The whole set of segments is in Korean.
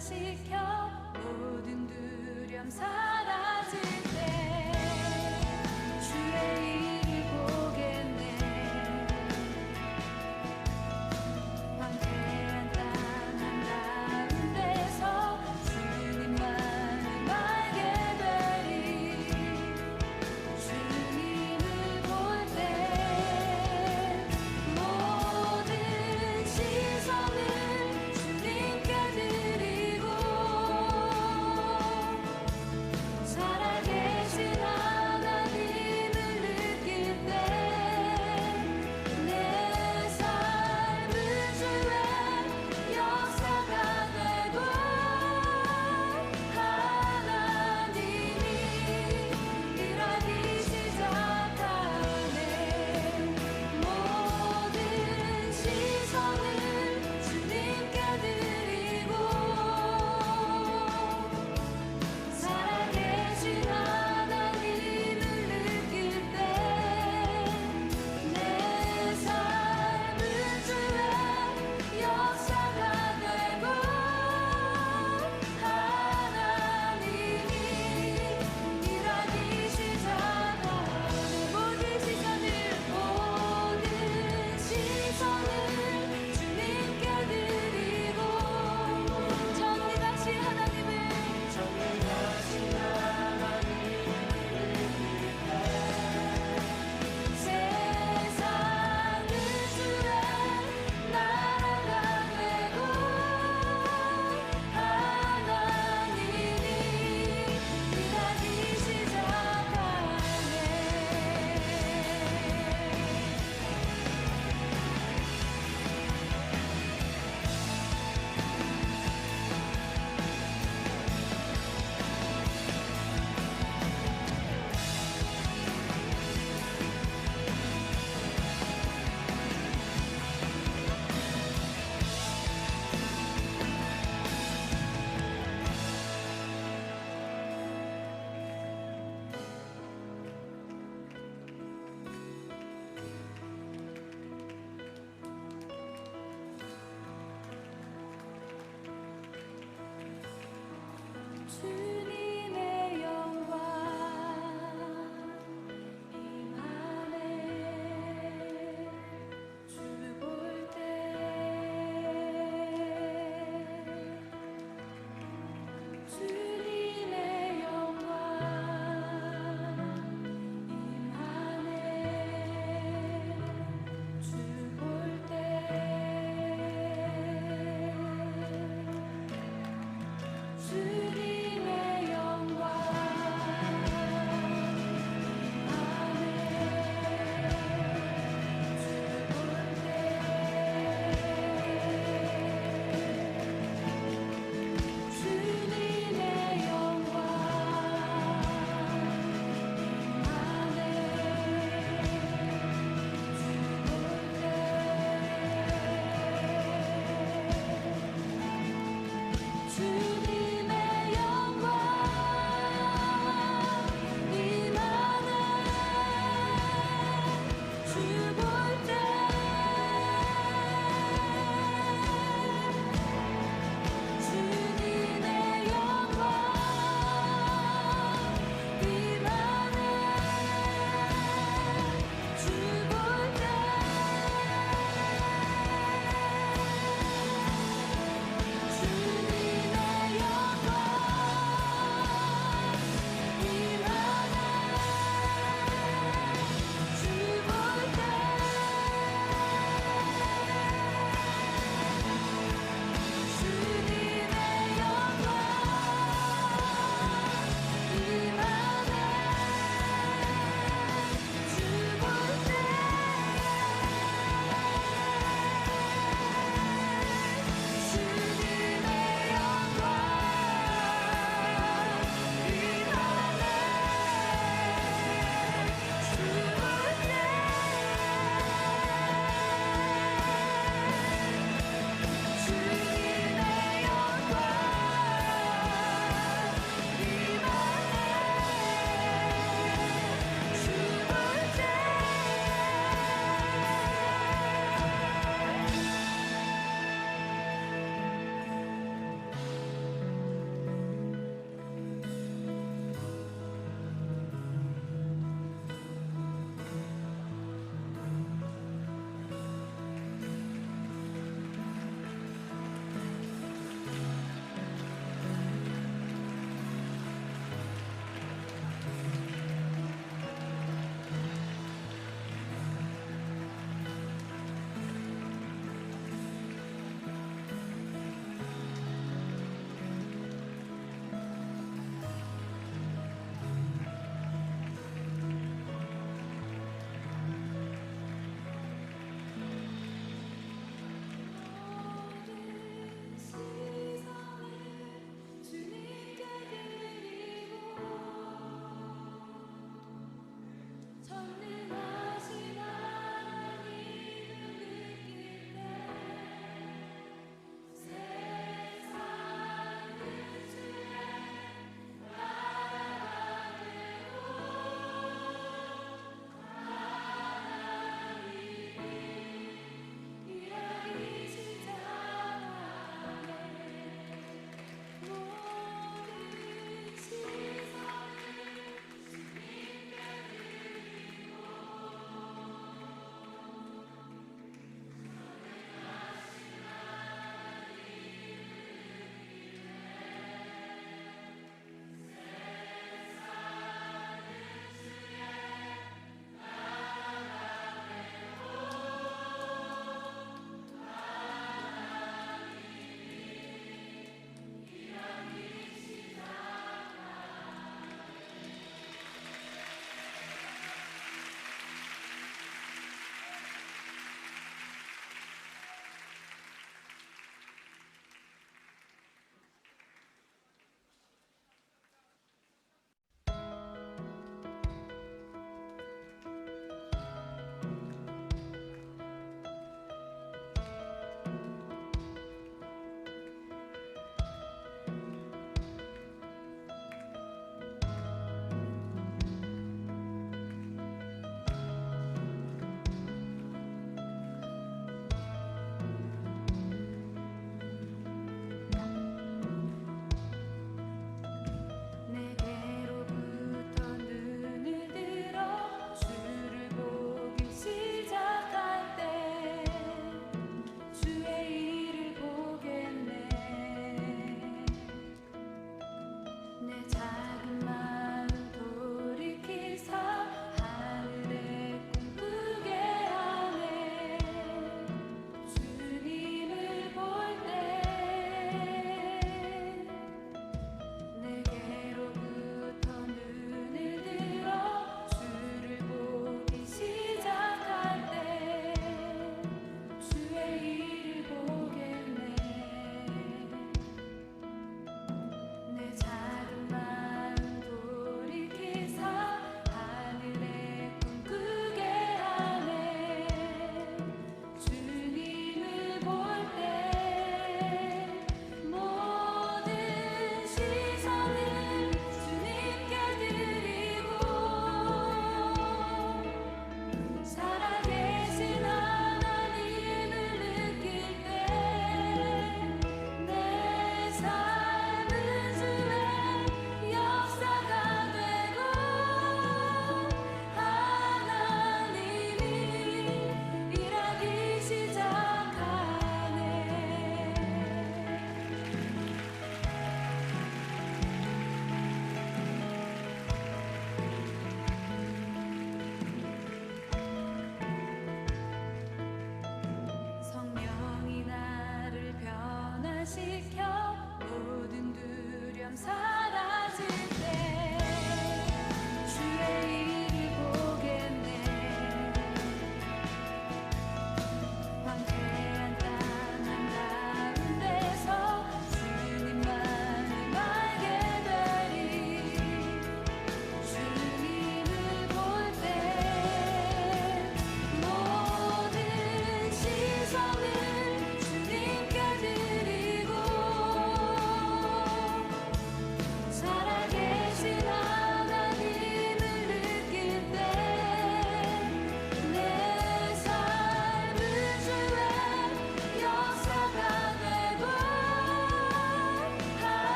변화시켜 모든 두려움 사라질 때 주의 일을 보겠네. 황폐한 땅 한가운데서 주님만을 알게 되리. 주님을 볼 때 모든 시선을 주님께 드리고 살아계신 하나님을 느낄 때 내 삶은 주의 역사가 되고 하나님이 일하기 시작하네. 모든 시선을 주님께 드리고 살아계신 하나님을 느낄 때 내 삶은 주의 역사가 되고 하나님이 일하기 시작하네. 모든 시선을 주님께 드리고 정리하신 하나님을 세상은 주의 나라가 되고 하나님이 일하기 시작하네. 주님의 영광 임하네. 주 볼 때 주님의 영광 임하네. 주 볼 때 주님의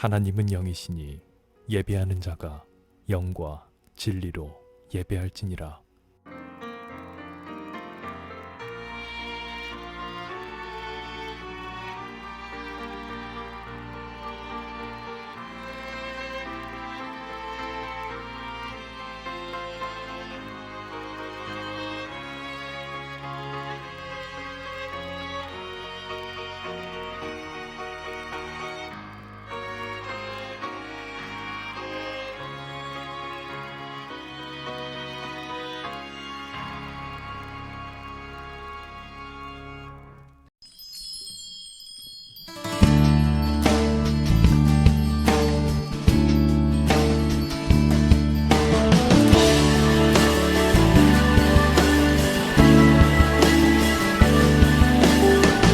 하나님은 영이시니 예배하는 자가 영과 진리로 예배할지니라.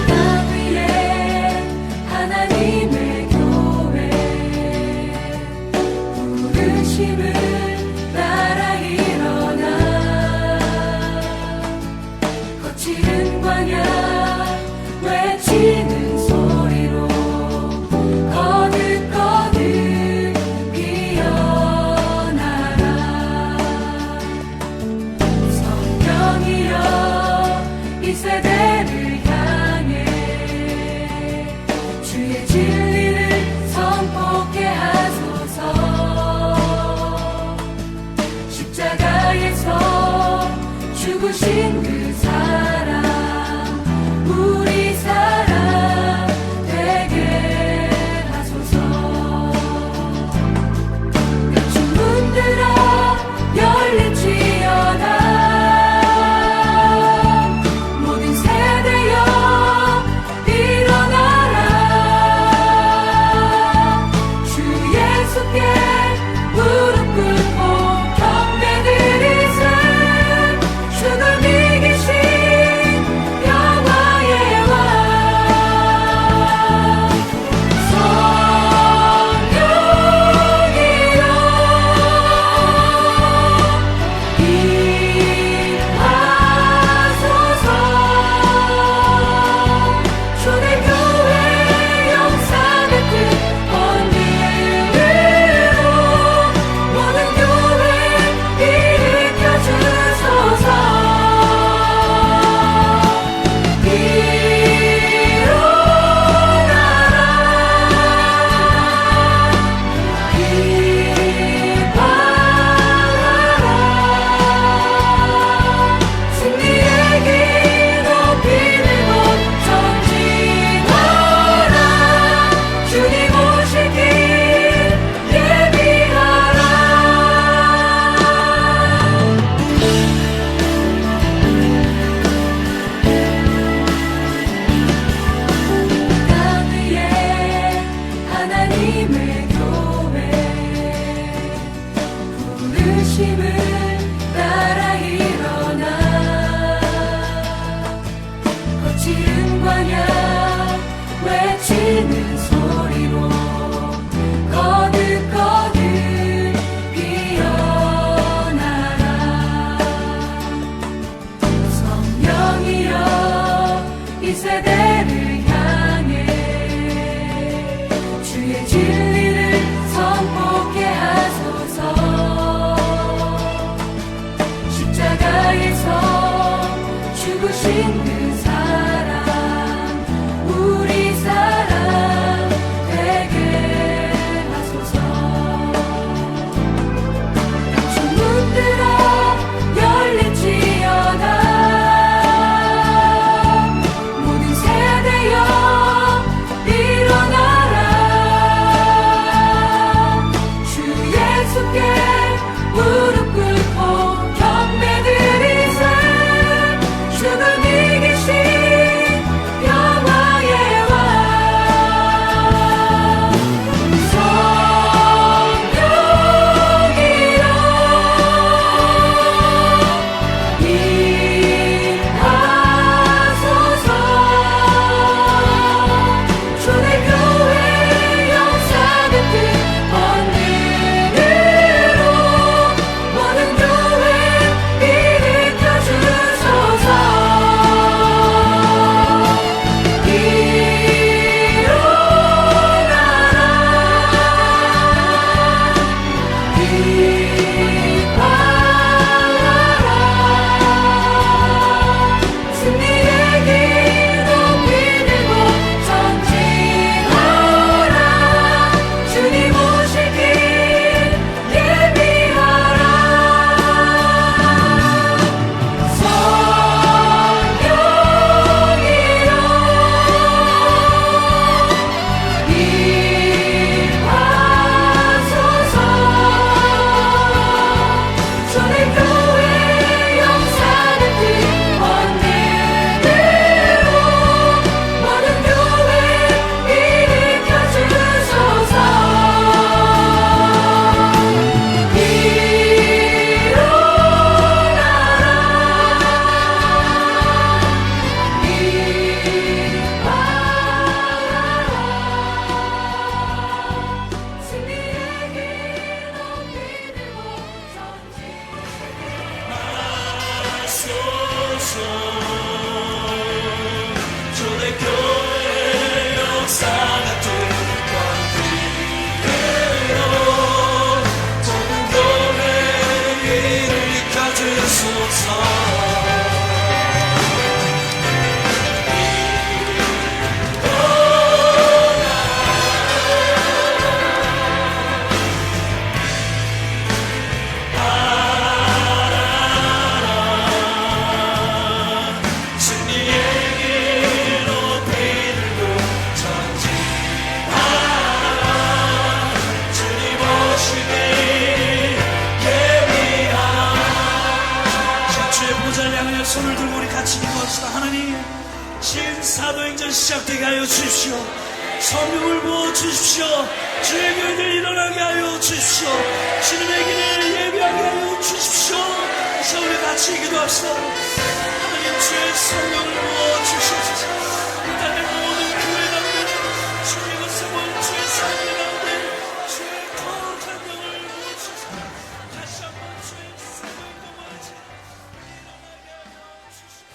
땅 위에 하나님의 교회 부르심을 따라 일어나 거칠은 광야 외치는 소리로 거듭거듭 피어나라. 성령이여 이 세대를 향해 주의 진리를 선포케 하소서. 십자가에서 죽으신 그 사랑 우리 사랑 되게 하소서. 내 주문들아 열릴지어다. 모든 세대여 일어나라. 주 예수께 무릎 꿇고 경배드리세. 주를 이기신 영화의 왕 성령이여 임하소서. 초대교회 역사의 뜻 번개로 모든 교회 일으켜 주소서. 승리의 길 높이 들고 전진하라. 주님 오실 길 예비하라. 땅 위에 하나님의 교회 부르심을 따라 일어나 거칠은 광야 외치는 소리로 거듭거듭 피어나라. 성령이여 이 세대를 향해 주의 진리를 선포케 하소서. 십자가에서 죽으신 그 사랑 우리 사랑 되게 하소서. 주문들아 열릴지어다. 모든 세대여 손을 들고 우리 같이 기도합시다. 하나님, 신사도행전 시작되게 하여 주십시오. 성령을 부어주십시오. 주의 교회들 일어나게 하여 주십시오. 주님의 길을 예비하게 하여 주십시오. 자, 우리 같이 기도합시다. 하나님, 주의 성령을 부어주시옵소서. 이 땅의 모든 교회 가운데, 주의 것을 주의 삶의 가운데 주의 거룩한 영을 부어주소서. 다시 한번 주의 사도행전과 같이 일어나게 하여 주십시오.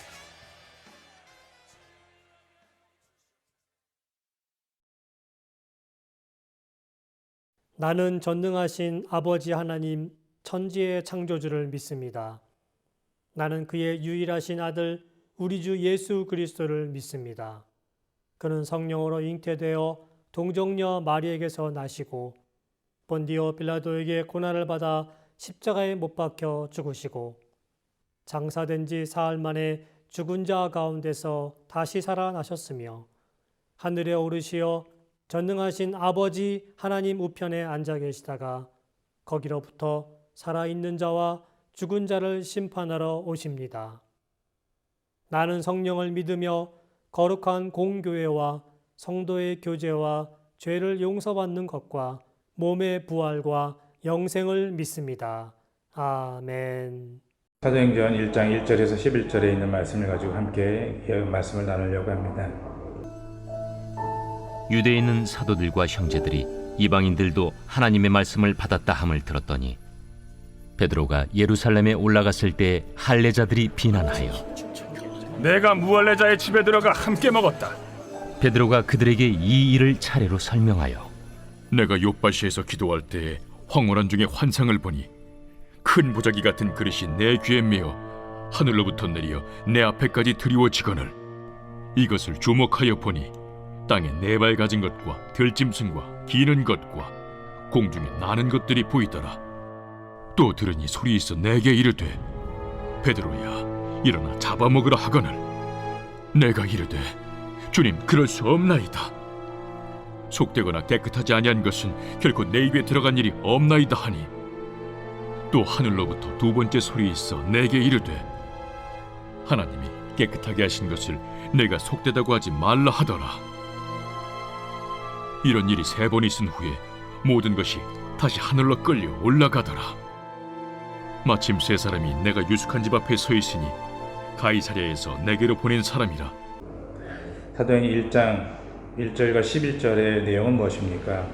나는 전능하신 아버지 하나님 천지의 창조주를 믿습니다. 나는 그의 유일하신 아들 우리 주 예수 그리스도를 믿습니다. 그는 성령으로 잉태되어 동정녀 마리에게서 나시고 본디오 빌라도에게 고난을 받아 십자가에 못 박혀 죽으시고 장사된 지 사흘 만에 죽은 자 가운데서 다시 살아나셨으며 하늘에 오르시어 전능하신 아버지 하나님 우편에 앉아 계시다가 거기로부터 살아있는 자와 죽은 자를 심판하러 오십니다. 나는 성령을 믿으며 거룩한 공교회와 성도의 교제와 죄를 용서받는 것과 몸의 부활과 영생을 믿습니다. 아멘. 사도행전 1장 1절에서 11절에 있는 말씀을 가지고 함께 말씀을 나누려고 합니다. 유대에 있는 사도들과 형제들이 이방인들도 하나님의 말씀을 받았다 함을 들었더니 베드로가 예루살렘에 올라갔을 때 할례자들이 비난하여 내가 무할례자의 집에 들어가 함께 먹었다. 베드로가 그들에게 이 일을 차례로 설명하여 내가 요바시에서 기도할 때에 황홀한 중에 환상을 보니 큰 보자기 같은 그릇이 내 귀에 메어 하늘로부터 내려 내 앞에까지 드리워지거늘 이것을 주목하여 보니 땅에 네 발 가진 것과 들짐승과 기는 것과 공중에 나는 것들이 보이더라. 또 들으니 소리 있어 내게 이르되 베드로야 일어나 잡아먹으라 하거늘 내가 이르되 주님 그럴 수 없나이다. 속되거나 깨끗하지 아니한 것은 결코 내 입에 들어간 일이 없나이다 하니 또 하늘로부터 두 번째 소리 있어 내게 이르되 하나님이 깨끗하게 하신 것을 내가 속되다고 하지 말라 하더라. 이런 일이 세 번 있은 후에 모든 것이 다시 하늘로 끌려 올라가더라. 마침 세 사람이 내가 유숙한 집 앞에 서 있으니 가이사랴에서 내게로 보낸 사람이라. 사도행전 1장 1절과 11절의 내용은 무엇입니까?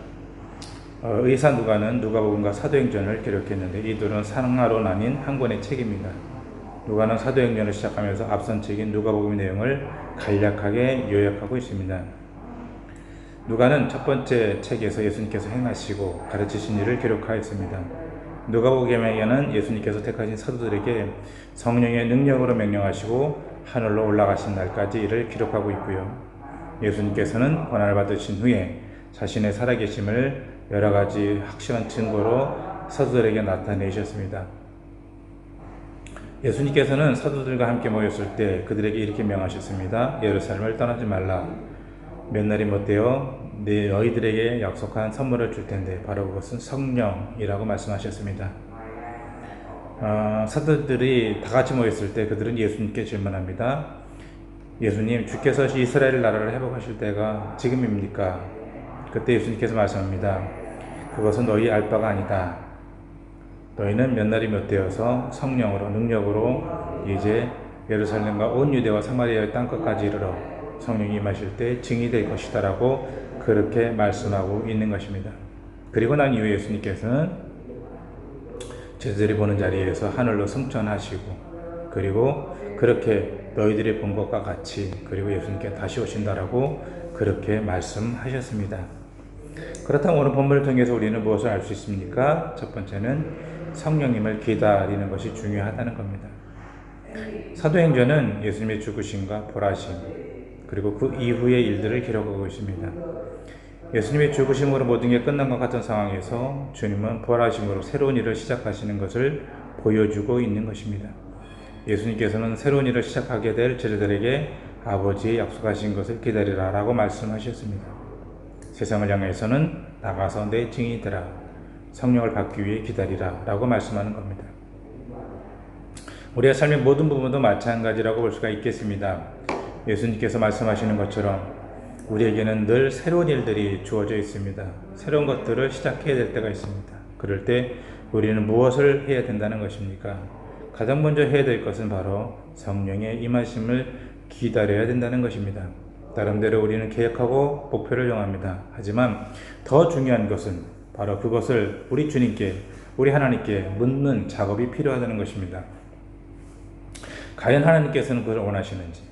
의사 누가는 누가복음과 사도행전을 기록했는데 이 둘은 상하로 나뉜 한 권의 책입니다. 누가는 사도행전을 시작하면서 앞선 책인 누가복음의 내용을 간략하게 요약하고 있습니다. 누가는 첫 번째 책에서 예수님께서 행하시고 가르치신 일을 기록하였습니다. 누가복음에는 예수님께서 택하신 사도들에게 성령의 능력으로 명령하시고 하늘로 올라가신 날까지 이를 기록하고 있고요. 예수님께서는 고난을 받으신 후에 자신의 살아계심을 여러 가지 확실한 증거로 사도들에게 나타내셨습니다. 예수님께서는 사도들과 함께 모였을 때 그들에게 이렇게 명하셨습니다. 예루살렘을 떠나지 말라. 몇 날이 못되어 너희들에게 약속한 선물을 줄 텐데 바로 그것은 성령이라고 말씀하셨습니다. 사도들이 다 같이 모였을 때 그들은 예수님께 질문합니다. 예수님, 주께서 이스라엘 나라를 회복하실 때가 지금입니까? 그때 예수님께서 말씀합니다. 그것은 너희 알 바가 아니다. 너희는 몇 날이 못 되어서 성령으로 능력으로 이제 예루살렘과 온 유대와 사마리아의 땅끝까지 이르러 성령이 임하실 때 증이 될 것이다 라고 그렇게 말씀하고 있는 것입니다. 그리고 난 이후에 예수님께서는 제자들이 보는 자리에서 하늘로 승천하시고 그리고 그렇게 너희들이 본 것과 같이 그리고 예수님께 다시 오신다라고 그렇게 말씀하셨습니다. 그렇다면 오늘 본문을 통해서 우리는 무엇을 알 수 있습니까? 첫 번째는 성령님을 기다리는 것이 중요하다는 겁니다. 사도행전은 예수님의 죽으심과 부활하심 그리고 그 이후의 일들을 기록하고 있습니다. 예수님의 죽으심으로 모든 게 끝난 것 같은 상황에서 주님은 부활하심으로 새로운 일을 시작하시는 것을 보여주고 있는 것입니다. 예수님께서는 새로운 일을 시작하게 될 제자들에게 아버지의 약속하신 것을 기다리라 라고 말씀하셨습니다. 세상을 향해서는 나가서 내 증인이 되라. 성령을 받기 위해 기다리라 라고 말씀하는 겁니다. 우리의 삶의 모든 부분도 마찬가지라고 볼 수가 있겠습니다. 예수님께서 말씀하시는 것처럼 우리에게는 늘 새로운 일들이 주어져 있습니다. 새로운 것들을 시작해야 될 때가 있습니다. 그럴 때 우리는 무엇을 해야 된다는 것입니까? 가장 먼저 해야 될 것은 바로 성령의 임하심을 기다려야 된다는 것입니다. 나름대로 우리는 계획하고 목표를 정합니다. 하지만 더 중요한 것은 바로 그것을 우리 주님께, 우리 하나님께 묻는 작업이 필요하다는 것입니다. 과연 하나님께서는 그것을 원하시는지,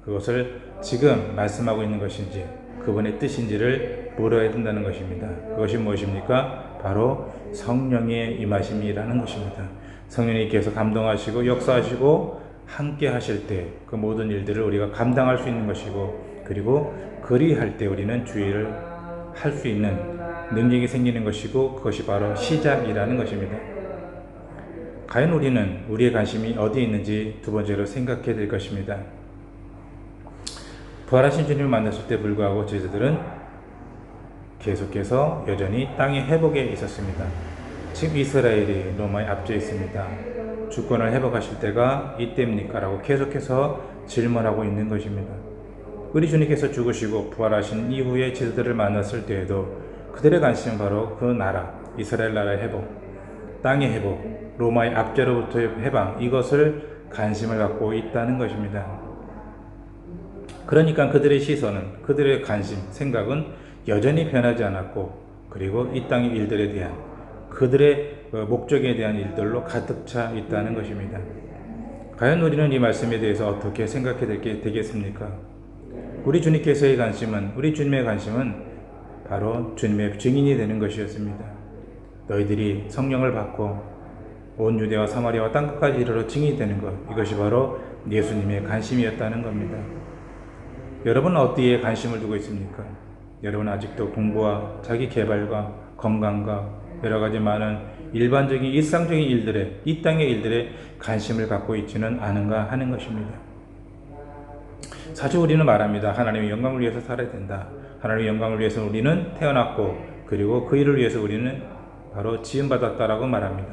그것을 지금 말씀하고 있는 것인지, 그분의 뜻인지를 물어야 된다는 것입니다. 그것이 무엇입니까? 바로 성령의 임하심이라는 것입니다. 성령님께서 감동하시고 역사하시고 함께 하실 때 그 모든 일들을 우리가 감당할 수 있는 것이고, 그리고 그리할 때 우리는 주의를 할 수 있는 능력이 생기는 것이고, 그것이 바로 시작이라는 것입니다. 과연 우리는 우리의 관심이 어디에 있는지 두 번째로 생각해야 될 것입니다. 부활하신 주님을 만났을 때 불구하고 제자들은 계속해서 여전히 땅의 회복에 있었습니다. 지금 이스라엘이 로마에 앞져 있습니다. 주권을 회복하실 때가 이때입니까? 라고 계속해서 질문하고 있는 것입니다. 우리 주님께서 죽으시고 부활하신 이후에 제자들을 만났을 때에도 그들의 관심은 바로 그 나라, 이스라엘 나라의 회복, 땅의 회복, 로마의 압제로부터의 해방, 이것을 관심을 갖고 있다는 것입니다. 그러니까 그들의 시선은, 그들의 관심, 생각은 여전히 변하지 않았고, 그리고 이 땅의 일들에 대한, 그들의 목적에 대한 일들로 가득 차 있다는 것입니다. 과연 우리는 이 말씀에 대해서 어떻게 생각해야 되겠습니까? 우리 주님께서의 관심은, 우리 주님의 관심은 바로 주님의 증인이 되는 것이었습니다. 너희들이 성령을 받고 온 유대와 사마리아와 땅끝까지 이르러 증인이 되는 것, 이것이 바로 예수님의 관심이었다는 겁니다. 여러분은 어디에 관심을 두고 있습니까? 여러분은 아직도 공부와 자기 개발과 건강과 여러 가지 많은 일반적인 일상적인 일들에, 이 땅의 일들에 관심을 갖고 있지는 않은가 하는 것입니다. 사실 우리는 말합니다. 하나님의 영광을 위해서 살아야 된다. 하나님의 영광을 위해서 우리는 태어났고, 그리고 그 일을 위해서 우리는 바로 지음받았다라고 말합니다.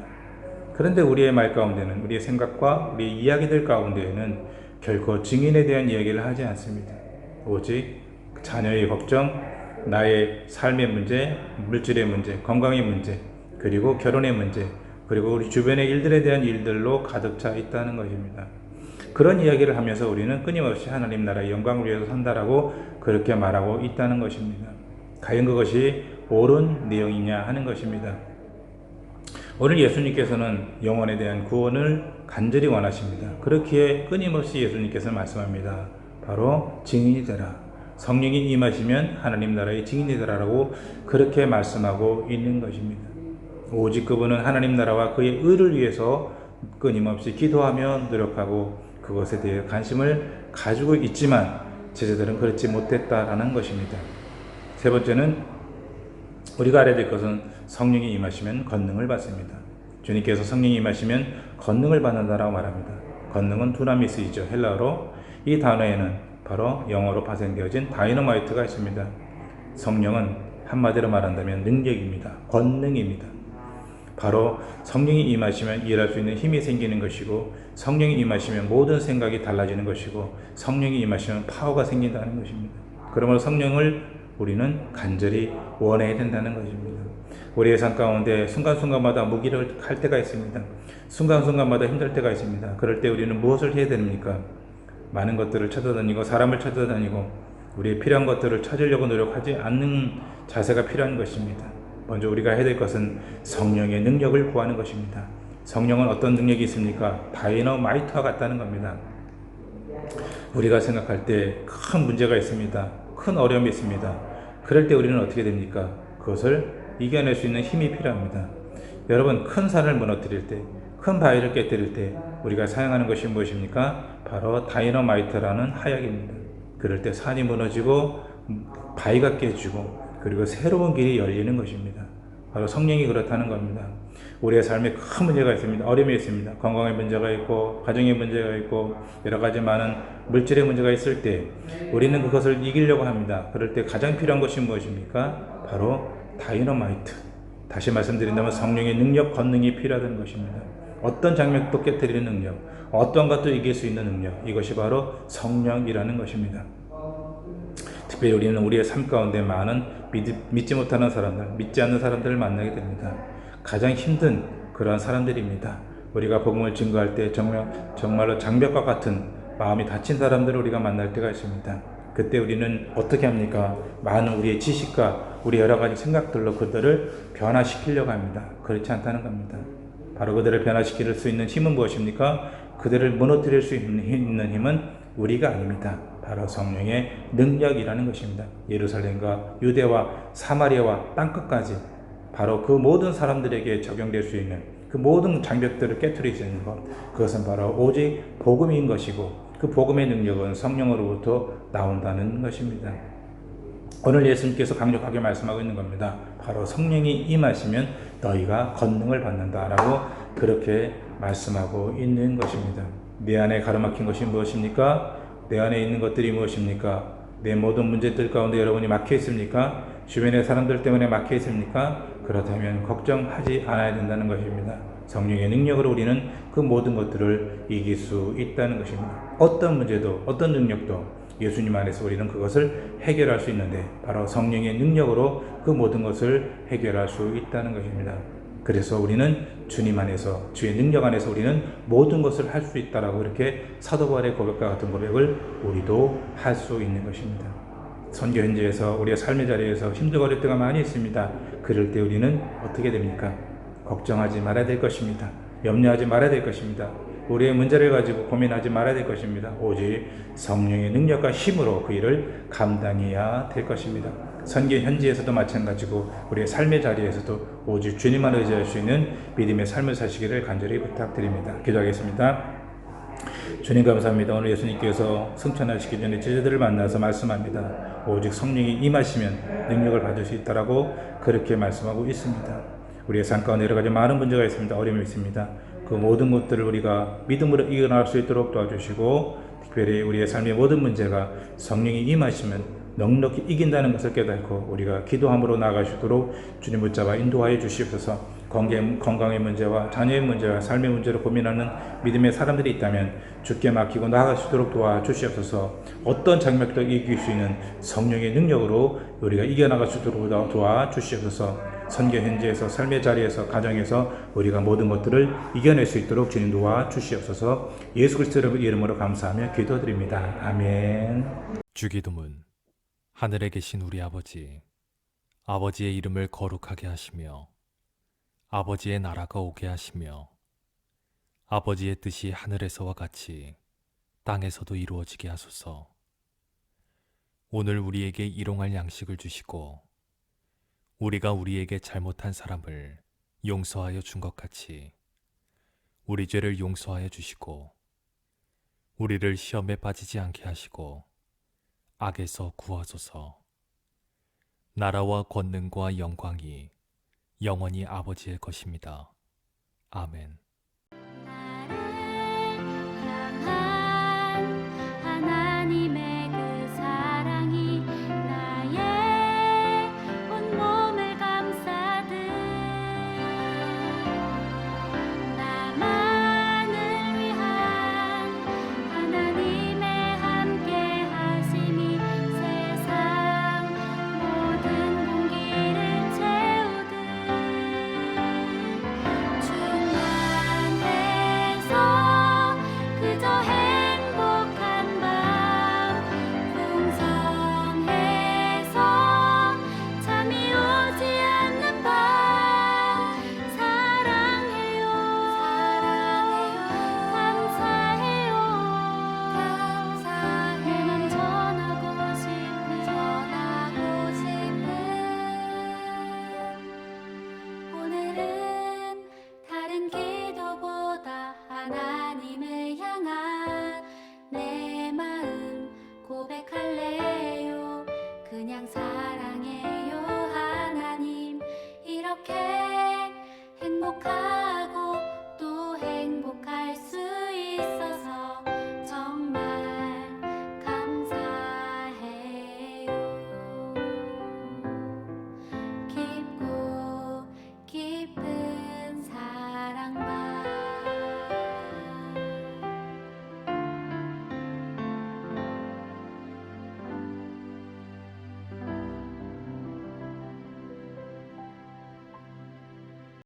그런데 우리의 말 가운데는, 우리의 생각과 우리의 이야기들 가운데에는 결코 증인에 대한 이야기를 하지 않습니다. 오직 자녀의 걱정, 나의 삶의 문제, 물질의 문제, 건강의 문제, 그리고 결혼의 문제, 그리고 우리 주변의 일들에 대한 일들로 가득 차 있다는 것입니다. 그런 이야기를 하면서 우리는 끊임없이 하나님 나라의 영광을 위해서 산다라고 그렇게 말하고 있다는 것입니다. 과연 그것이 옳은 내용이냐 하는 것입니다. 오늘 예수님께서는 영혼에 대한 구원을 간절히 원하십니다. 그렇기에 끊임없이 예수님께서 말씀합니다. 바로 증인이 되라. 성령이 임하시면 하나님 나라의 증인이 되라라고 그렇게 말씀하고 있는 것입니다. 오직 그분은 하나님 나라와 그의 의를 위해서 끊임없이 기도하며 노력하고 그것에 대해 관심을 가지고 있지만 제자들은 그렇지 못했다라는 것입니다. 세 번째는 우리가 알아야 될 것은 성령이 임하시면 권능을 받습니다. 주님께서 성령이 임하시면 권능을 받는다라고 말합니다. 권능은 두나미스이죠. 헬라어로. 이 단어에는 바로 영어로 파생되어진 다이너마이트가 있습니다. 성령은 한마디로 말한다면 능력입니다. 권능입니다. 바로 성령이 임하시면 일할 수 있는 힘이 생기는 것이고, 성령이 임하시면 모든 생각이 달라지는 것이고, 성령이 임하시면 파워가 생긴다는 것입니다. 그러므로 성령을 우리는 간절히 원해야 된다는 것입니다. 우리의 삶 가운데 순간순간마다 무기력할 때가 있습니다. 순간순간마다 힘들 때가 있습니다. 그럴 때 우리는 무엇을 해야 됩니까? 많은 것들을 찾아다니고 사람을 찾아다니고 우리의 필요한 것들을 찾으려고 노력하지 않는 자세가 필요한 것입니다. 먼저 우리가 해야 될 것은 성령의 능력을 구하는 것입니다. 성령은 어떤 능력이 있습니까? 다이너마이트와 같다는 겁니다. 우리가 생각할 때 큰 문제가 있습니다. 큰 어려움이 있습니다. 그럴 때 우리는 어떻게 됩니까? 그것을 이겨낼 수 있는 힘이 필요합니다. 여러분, 큰 산을 무너뜨릴 때, 큰 바위를 깨뜨릴 때 우리가 사용하는 것이 무엇입니까? 바로 다이너마이트라는 하약입니다. 그럴 때 산이 무너지고 바위가 깨지고 그리고 새로운 길이 열리는 것입니다. 바로 성령이 그렇다는 겁니다. 우리의 삶에 큰 문제가 있습니다. 어려움이 있습니다. 건강의 문제가 있고 가정의 문제가 있고 여러 가지 많은 물질의 문제가 있을 때 우리는 그것을 이기려고 합니다. 그럴 때 가장 필요한 것이 무엇입니까? 바로 다이너마이트. 다시 말씀드린다면 성령의 능력, 권능이 필요하다는 것입니다. 어떤 장벽도 깨뜨리는 능력, 어떤 것도 이길 수 있는 능력, 이것이 바로 성령이라는 것입니다. 특별히 우리는 우리의 삶 가운데 많은 믿지 못하는 사람들, 믿지 않는 사람들을 만나게 됩니다. 가장 힘든 그러한 사람들입니다. 우리가 복음을 증거할 때 정말로 장벽과 같은 마음이 닫힌 사람들을 우리가 만날 때가 있습니다. 그때 우리는 어떻게 합니까? 많은 우리의 지식과 우리 여러 가지 생각들로 그들을 변화시키려고 합니다. 그렇지 않다는 겁니다. 바로 그들을 변화시킬 수 있는 힘은 무엇입니까? 그들을 무너뜨릴 수 있는 힘은 우리가 아닙니다. 바로 성령의 능력이라는 것입니다. 예루살렘과 유대와 사마리아와 땅끝까지 바로 그 모든 사람들에게 적용될 수 있는 그 모든 장벽들을 깨트릴 수 있는 것, 그것은 바로 오직 복음인 것이고, 그 복음의 능력은 성령으로부터 나온다는 것입니다. 오늘 예수님께서 강력하게 말씀하고 있는 겁니다. 바로 성령이 임하시면 너희가 권능을 받는다라고 그렇게 말씀하고 있는 것입니다. 내 안에 가로막힌 것이 무엇입니까? 내 안에 있는 것들이 무엇입니까? 내 모든 문제들 가운데 여러분이 막혀 있습니까? 주변의 사람들 때문에 막혀 있습니까? 그렇다면 걱정하지 않아야 된다는 것입니다. 성령의 능력으로 우리는 그 모든 것들을 이길 수 있다는 것입니다. 어떤 문제도 어떤 능력도 예수님 안에서 우리는 그것을 해결할 수 있는데, 바로 성령의 능력으로 그 모든 것을 해결할 수 있다는 것입니다. 그래서 우리는 주님 안에서, 주의 능력 안에서 우리는 모든 것을 할 수 있다라고 이렇게 사도 바울의 고백과 같은 고백을 우리도 할 수 있는 것입니다. 선교 현지에서 우리의 삶의 자리에서 힘들고 어릴 때가 많이 있습니다. 그럴 때 우리는 어떻게 됩니까? 걱정하지 말아야 될 것입니다. 염려하지 말아야 될 것입니다. 우리의 문제를 가지고 고민하지 말아야 될 것입니다. 오직 성령의 능력과 힘으로 그 일을 감당해야 될 것입니다. 선교 현지에서도 마찬가지고 우리의 삶의 자리에서도 오직 주님만 의지할 수 있는 믿음의 삶을 사시기를 간절히 부탁드립니다. 기도하겠습니다. 주님 감사합니다. 오늘 예수님께서 승천하시기 전에 제자들을 만나서 말씀합니다. 오직 성령이 임하시면 능력을 받을 수 있다라고 그렇게 말씀하고 있습니다. 우리의 삶 가운데 여러 가지 많은 문제가 있습니다. 어려움이 있습니다. 그 모든 것들을 우리가 믿음으로 이겨나갈 수 있도록 도와주시고, 특별히 우리의 삶의 모든 문제가 성령이 임하시면 넉넉히 이긴다는 것을 깨닫고 우리가 기도함으로 나아갈 수 있도록 주님 붙잡아 인도하여 주시옵소서. 건강의 문제와 자녀의 문제와 삶의 문제로 고민하는 믿음의 사람들이 있다면 주께 맡기고 나아갈 수 있도록 도와주시옵소서. 어떤 장벽도 이길 수 있는 성령의 능력으로 우리가 이겨나갈 수 있도록 도와주시옵소서. 선교 현지에서, 삶의 자리에서, 가정에서 우리가 모든 것들을 이겨낼 수 있도록 주님 도와주시옵소서. 예수 그리스도의 이름으로 감사하며 기도드립니다. 아멘. 주기도문. 하늘에 계신 우리 아버지, 아버지의 이름을 거룩하게 하시며 아버지의 나라가 오게 하시며 아버지의 뜻이 하늘에서와 같이 땅에서도 이루어지게 하소서. 오늘 우리에게 일용할 양식을 주시고 우리가 우리에게 잘못한 사람을 용서하여 준 것 같이 우리 죄를 용서하여 주시고 우리를 시험에 빠지지 않게 하시고 악에서 구하소서. 나라와 권능과 영광이 영원히 아버지의 것입니다. 아멘. 하나님의 그 사랑이 나의 온몸을 감싸듯 나만을 위한 하나님의 함께 하심이 세상 모든 공기를 채우듯 충만해서 그저 행복한 밤 풍성해서 잠이 오지 않는 밤 사랑해요 감사해요 내맘 전하고 싶은 오늘은 다른 기도보다 하나님을 향한 내 마음 고백할래요. 그냥